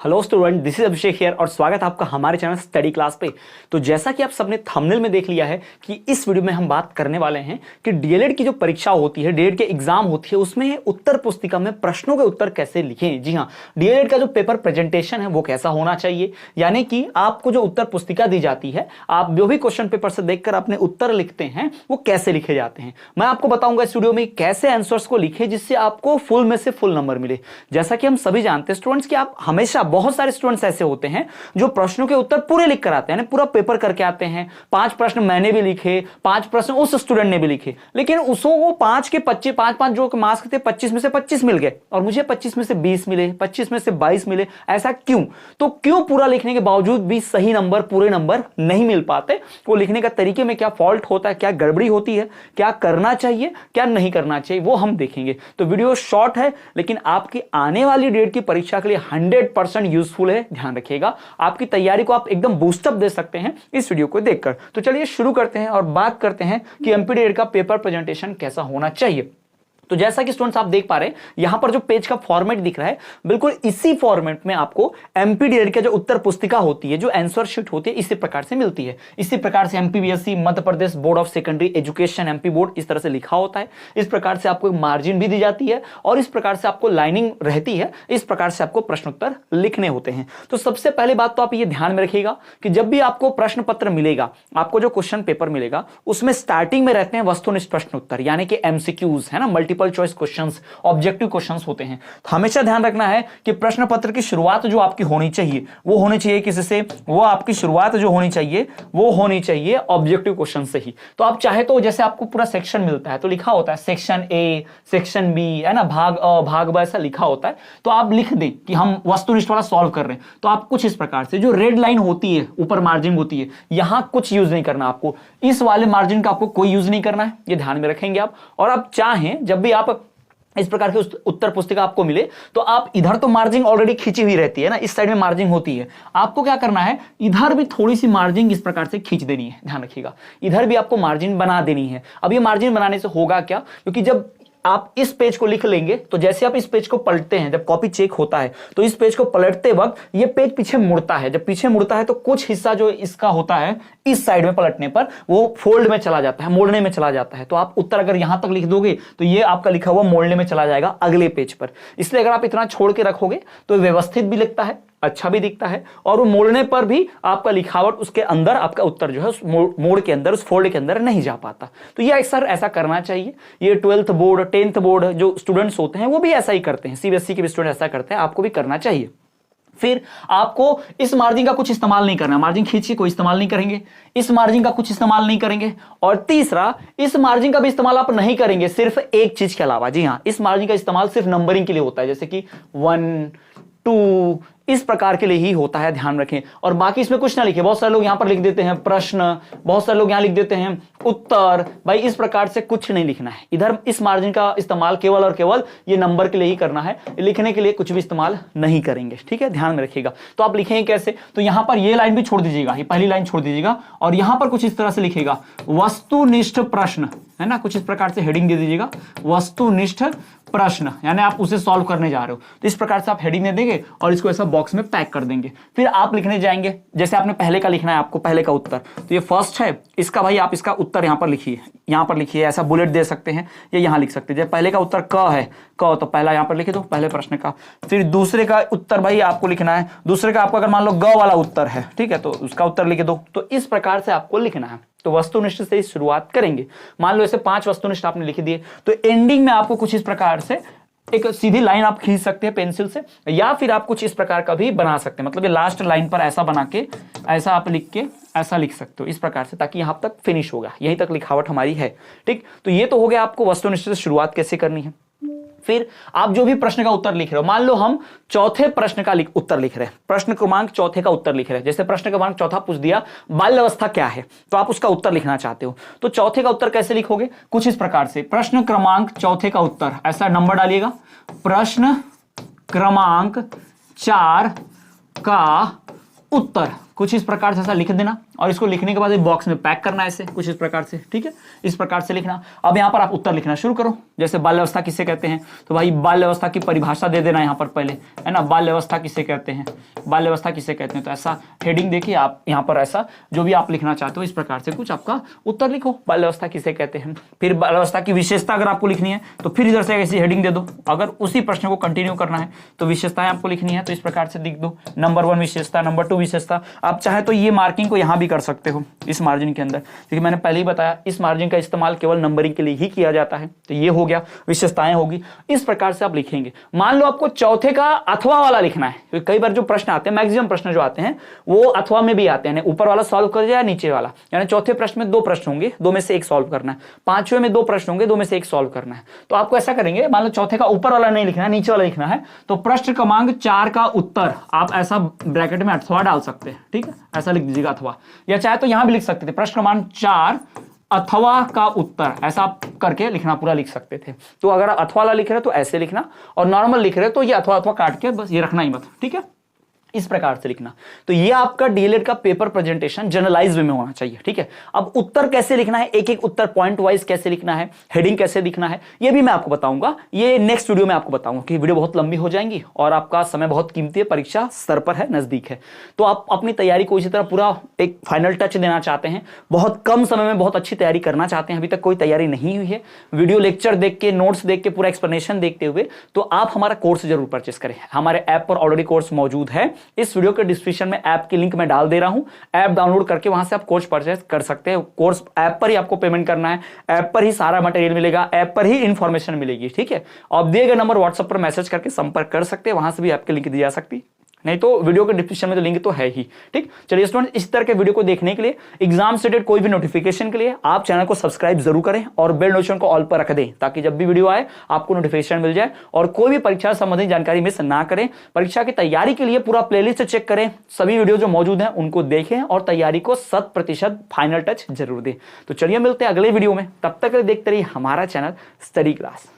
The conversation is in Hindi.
Hello student, this is Abhishek here और स्वागत है आपका हमारे चैनल स्टडी क्लास पे। तो जैसा कि आप सबने थंबनेल में देख लिया है कि इस वीडियो में हम बात करने वाले हैं कि डीएलएड की जो परीक्षा होती है, डीएलएड के एग्जाम होती है, उसमें उत्तर पुस्तिका में प्रश्नों के उत्तर कैसे लिखें। जी हाँ, डीएलएड का जो पेपर प्रेजेंटेशन है वो कैसा होना चाहिए, यानी कि आपको जो उत्तर पुस्तिका दी जाती है, आप जो भी क्वेश्चन पेपर से देखकर अपने उत्तर लिखते हैं वो कैसे लिखे जाते हैं। मैं आपको बताऊंगा इस वीडियो में कैसे आंसर्स को लिखे जिससे आपको फुल में से फुल नंबर मिले। जैसा कि हम सभी जानते हैं स्टूडेंट्स कि आप हमेशा, बहुत सारे स्टूडेंट्स ऐसे होते हैं जो प्रश्नों के उत्तर पूरे लिख कर आते हैं, पूरा पेपर करके आते हैं। 5 प्रश्न मैंने भी लिखे, 5 प्रश्न उस स्टूडेंट ने भी लिखे, लेकिन उसको वो 5 के 25, 5 जो मार्क्स थे 25 में से 25 मिल गए और मुझे 25 में से 20 मिले, 25 में से 22 मिले। ऐसा क्यों? तो क्यों पूरा लिखने के बावजूद भी सही नंबर, पूरे नंबर नहीं मिल पाते? वो लिखने का तरीके में क्या फॉल्ट होता है, क्या गड़बड़ी होती है, क्या करना चाहिए, क्या नहीं करना चाहिए, वो हम देखेंगे। तो वीडियो शॉर्ट है लेकिन आपकी आने वाली डेट की परीक्षा के लिए 100% यूजफुल है। ध्यान रखिएगा, आपकी तैयारी को आप एकदम बूस्टअप दे सकते हैं इस वीडियो को देखकर। तो चलिए शुरू करते हैं और बात करते हैं कि एमपीडीएड का पेपर प्रेजेंटेशन कैसा होना चाहिए। तो जैसा कि स्टूडेंट्स आप देख पा रहे हैं, यहां पर जो पेज का फॉर्मेट दिख रहा है, बिल्कुल इसी फॉर्मेट में आपको एमपीडीएड का जो उत्तर पुस्तिका होती है, जो आंसर शीट होती है, इसी प्रकार से मिलती है। इसी प्रकार से MPBSC, Madhya Pradesh board of secondary education, MP board, इस तरह से लिखा होता है। इस प्रकार से आपको मार्जिन भी दी जाती है और इस प्रकार से आपको लाइनिंग रहती है। इस प्रकार से आपको प्रश्न उत्तर लिखने होते हैं। तो सबसे पहली बात तो आप ये ध्यान में रखिएगा कि जब भी आपको प्रश्न पत्र मिलेगा, आपको जो क्वेश्चन पेपर मिलेगा, उसमें स्टार्टिंग में रहते हैं वस्तुनिष्ठ प्रश्न उत्तर, यानी कि एमसीक्यूज, है ना, multiple choice questions, objective questions होते हैं। तो हमेशा ध्यान रखना है कि प्रश्न पत्र की शुरुआत जो आपकी होनी चाहिए वो होनी चाहिए किससे? वो आपकी शुरुआत जो होनी चाहिए वो होनी चाहिए ऑब्जेक्टिव क्वेश्चन से ही। तो आप चाहे तो, जैसे आपको पूरा सेक्शन मिलता है तो लिखा होता है सेक्शन ए, सेक्शन बी, है ना, भाग अ, भाग ब, ऐसा लिखा होता है। तो आप लिख दें कि हम वस्तुनिष्ठ वाला सॉल्व कर रहे हैं, तो आप कुछ इस प्रकार से, जो रेड लाइन होती है ऊपर मार्जिन होती है, यहां कुछ यूज नहीं करना आपको। इस वाले मार्जिन का आपको कोई यूज नहीं करना है, ये ध्यान में रखेंगे आप। और आप चाहें जब भी आप इस प्रकार की उत्तर पुस्तिका आपको मिले तो आप इधर तो मार्जिन ऑलरेडी खींची हुई रहती है ना, इस साइड में मार्जिन होती है, आपको क्या करना है, इधर भी थोड़ी सी मार्जिन इस प्रकार से खींच देनी है। ध्यान रखिएगा, इधर भी आपको मार्जिन बना देनी है। अब ये मार्जिन बनाने से होगा क्या, क्योंकि जब आप इस पेज को लिख लेंगे तो जैसे आप इस पेज को पलटते हैं, जब कॉपी चेक होता है तो इस पेज को पलटते वक्त ये पेज पीछे मुड़ता है। जब पीछे मुड़ता है तो कुछ हिस्सा जो इसका होता है इस साइड में पलटने पर वो फोल्ड में चला जाता है, मोड़ने में चला जाता है। तो आप उत्तर अगर यहां तक लिख दोगे तो ये आपका लिखा हुआ मोड़ने में चला जाएगा अगले पेज पर। इसलिए अगर आप इतना छोड़ के रखोगे तो व्यवस्थित भी लिखता है, अच्छा भी दिखता है, और वो मोड़ने पर भी आपका लिखावट उसके अंदर, आपका उत्तर जो है उस मोड़ के अंदर, उस फोल्ड के अंदर नहीं जा पाता। तो ये अक्सर ऐसा करना चाहिए। ये 12th बोर्ड, 10th बोर्ड जो स्टूडेंट्स होते हैं वो भी ऐसा ही करते हैं, सीबीएसई के भी स्टूडेंट ऐसा करते हैं, आपको भी करना चाहिए। फिर आपको इस मार्जिन का कुछ इस्तेमाल नहीं करना, मार्जिन खींचिए, कोई इस्तेमाल नहीं करेंगे, इस मार्जिन का कुछ इस्तेमाल नहीं करेंगे। और तीसरा, इस मार्जिन का भी इस्तेमाल आप नहीं करेंगे सिर्फ एक चीज के अलावा। जी हां, इस मार्जिन का इस्तेमाल सिर्फ नंबरिंग के लिए होता है, जैसे कि 1, 2 इस प्रकार के लिए ही होता है, ध्यान रखें। और बाकी इसमें कुछ ना लिखे। बहुत सारे लोग यहां पर लिख देते हैं प्रश्न, बहुत सारे लोग यहां लिख देते हैं उत्तर। भाई इस प्रकार से कुछ नहीं लिखना है। इधर इस मार्जिन का इस्तेमाल केवल और केवल ये नंबर के लिए ही करना है, लिखने के लिए कुछ भी इस्तेमाल नहीं करेंगे, ठीक है, ध्यान में रखिएगा। तो आप लिखेंगे कैसे? तो यहां पर ये लाइन भी छोड़ दीजिएगा, ये पहली लाइन छोड़ दीजिएगा और यहां पर कुछ इस तरह से लिखिएगा वस्तुनिष्ठ प्रश्न, है ना, कुछ इस प्रकार से हेडिंग दे दीजिएगा वस्तुनिष्ठ प्रश्न, यानी आप उसे सॉल्व करने जा रहे हो। तो इस प्रकार से आप हेडिंग दे देंगे और इसको ऐसा बॉक्स में पैक कर देंगे। फिर आप लिखने जाएंगे, जैसे आपने पहले का लिखना है, आपको पहले का उत्तर, तो ये फर्स्ट है इसका, भाई आप इसका उत्तर यहां पर लिखिए, यहां पर लिखिए, ऐसा बुलेट दे सकते हैं या यहां लिख सकते हैं। जब पहले का उत्तर क है, क, तो पहला यहां पर लिखे दो, पहले प्रश्न का। फिर दूसरे का उत्तर भाई आपको लिखना है, दूसरे का आपको अगर मान लो ग वाला उत्तर है, ठीक है, तो उसका उत्तर लिख दो। तो इस प्रकार से आपको लिखना है। तो वस्तुनिष्ठ से ही शुरुआत करेंगे। मान लो ऐसे 5 वस्तुनिष्ठ आपने लिख दिए, तो एंडिंग में आपको कुछ इस प्रकार से एक सीधी लाइन आप खींच सकते हैं पेंसिल से, या फिर आप कुछ इस प्रकार का भी बना सकते हैं। मतलब ये लास्ट लाइन पर ऐसा बना के, ऐसा आप लिख के ऐसा लिख सकते हो इस प्रकार से, ताकि यहां तक फिनिश होगा, यहीं तक लिखावट हमारी है, ठीक। तो ये तो हो गया आपको वस्तुनिष्ठ से शुरुआत कैसे करनी है। फिर आप जो भी प्रश्न का उत्तर लिख रहे हो, मान लो हम चौथे प्रश्न का उत्तर लिख रहे हैं, प्रश्न क्रमांक चौथे का उत्तर लिख रहे हैं। जैसे प्रश्न क्रमांक चौथा पूछ दिया बाल्यावस्था क्या है, तो आप उसका उत्तर लिखना चाहते हो, तो चौथे का उत्तर कैसे लिखोगे? कुछ इस प्रकार से, प्रश्न क्रमांक चौथे का उत्तर, ऐसा नंबर डालिएगा, प्रश्न क्रमांक 4 का उत्तर, कुछ इस प्रकार से ऐसा लिख देना। और इसको लिखने के बाद एक बॉक्स में पैक करना है ऐसे कुछ इस प्रकार से, ठीक है, इस प्रकार से लिखना। अब यहाँ पर आप उत्तर लिखना शुरू करो। जैसे बाल अवस्था किसे कहते हैं, तो भाई बाल अवस्था की परिभाषा दे देना यहाँ पर पहले, है ना, बाल अवस्था किसे कहते हैं, बाल अवस्था किसे कहते हैं, तो ऐसा हेडिंग देखिए आप यहाँ पर, ऐसा जो भी आप लिखना चाहते हो इस प्रकार से कुछ आपका उत्तर लिखो, बाल अवस्था किसे कहते हैं। फिर बाल अवस्था की विशेषता अगर आपको लिखनी है तो फिर इधर से ऐसी हेडिंग दे दो। अगर उसी प्रश्न को कंटिन्यू करना है तो विशेषताएं आपको लिखनी है तो इस प्रकार से लिख दो, नंबर 1 विशेषता, नंबर 2 विशेषता। आप चाहे तो ये मार्किंग को यहाँ भी कर सकते हो इस मार्जिन के अंदर, क्योंकि मैंने पहले ही बताया इस मार्जिन का इस्तेमाल केवल नंबरिंग के लिए ही किया जाता है। तो ये हो गया, विशेषताएं होगी, इस प्रकार से आप लिखेंगे। मान लो आपको चौथे का अथवा वाला लिखना है, क्योंकि कई बार जो प्रश्न आते हैं, मैक्सिमम प्रश्न जो आते हैं वो अथवा में भी आते हैं, ऊपर वाला सॉल्व कर जाए नीचे वाला, यानी चौथे प्रश्न में 2 प्रश्न होंगे, 2 में से 1 सॉल्व करना है, पांचवें में 2 प्रश्न होंगे, 2 में से 1 सॉल्व करना है। तो आपको ऐसा करेंगे, मान लो चौथे का ऊपर वाला नहीं लिखना है, नीचे वाला लिखना है, तो प्रश्न क्रमांक 4 का उत्तर आप ऐसा ब्रैकेट में अथवा डाल सकते हैं, ठीक है, ऐसा लिख दीजिएगा अथवा, या चाहे तो यहां भी लिख सकते थे प्रश्न क्रमांक 4 अथवा का उत्तर, ऐसा आप करके लिखना पूरा लिख सकते थे। तो अगर अथवा वाला लिख रहे हो तो ऐसे लिखना, और नॉर्मल लिख रहे हो तो ये अथवा अथवा काट के बस ये रखना ही मत, ठीक है, इस प्रकार से लिखना। तो ये आपका डीएलएड का पेपर प्रेजेंटेशन जनरलाइज वे में होना चाहिए, ठीक है। अब उत्तर कैसे लिखना है, एक एक उत्तर पॉइंट वाइज कैसे लिखना है, हेडिंग कैसे लिखना है, ये भी मैं आपको बताऊंगा, ये नेक्स्ट वीडियो में आपको बताऊंगा, कि वीडियो बहुत लंबी हो जाएंगी और आपका समय बहुत कीमती है, परीक्षा सर पर है, नजदीक है। तो आप अपनी तैयारी को इसी तरह पूरा एक फाइनल टच देना चाहते हैं, बहुत कम समय में बहुत अच्छी तैयारी करना चाहते हैं, अभी तक कोई तैयारी नहीं हुई है, वीडियो लेक्चर देख के, नोट्स देख के, पूरा एक्सप्लेनेशन देखते हुए, तो आप हमारा कोर्स जरूर परचेस करें। हमारे ऐप पर ऑलरेडी कोर्स मौजूद है, इस वीडियो के डिस्क्रिप्शन में ऐप की लिंक मैं डाल दे रहा हूं, ऐप डाउनलोड करके वहां से आप कोर्स परचेस कर सकते हैं। कोर्स ऐप पर ही आपको पेमेंट करना है, ऐप पर ही सारा मटेरियल मिलेगा, ऐप पर ही इंफॉर्मेशन मिलेगी, ठीक है। आप दिए गए नंबर व्हाट्सएप पर मैसेज करके संपर्क कर सकते हैं, वहां से भी आपकी लिंक दी जा सकती है, नहीं तो वीडियो के डिस्क्रिप्शन में तो लिंक तो है ही, ठीक। चलिए स्टूडेंट, इस तरह के वीडियो को देखने के लिए, एग्जाम से रिलेटेड कोई भी नोटिफिकेशन के लिए आप चैनल को सब्सक्राइब जरूर करें और बेल नोटिफिकेशन को ऑल पर रख दें, ताकि जब भी वीडियो आए आपको नोटिफिकेशन मिल जाए और कोई भी परीक्षा संबंधी जानकारी मिस ना करें। परीक्षा की तैयारी के लिए पूरा प्लेलिस्ट चेक करें, सभी वीडियो जो मौजूद हैं उनको देखें और तैयारी को 100% फाइनल टच जरूर दें। तो चलिए मिलते हैं अगले वीडियो में, तब तक देखते रहिए हमारा चैनल स्टडी क्लास।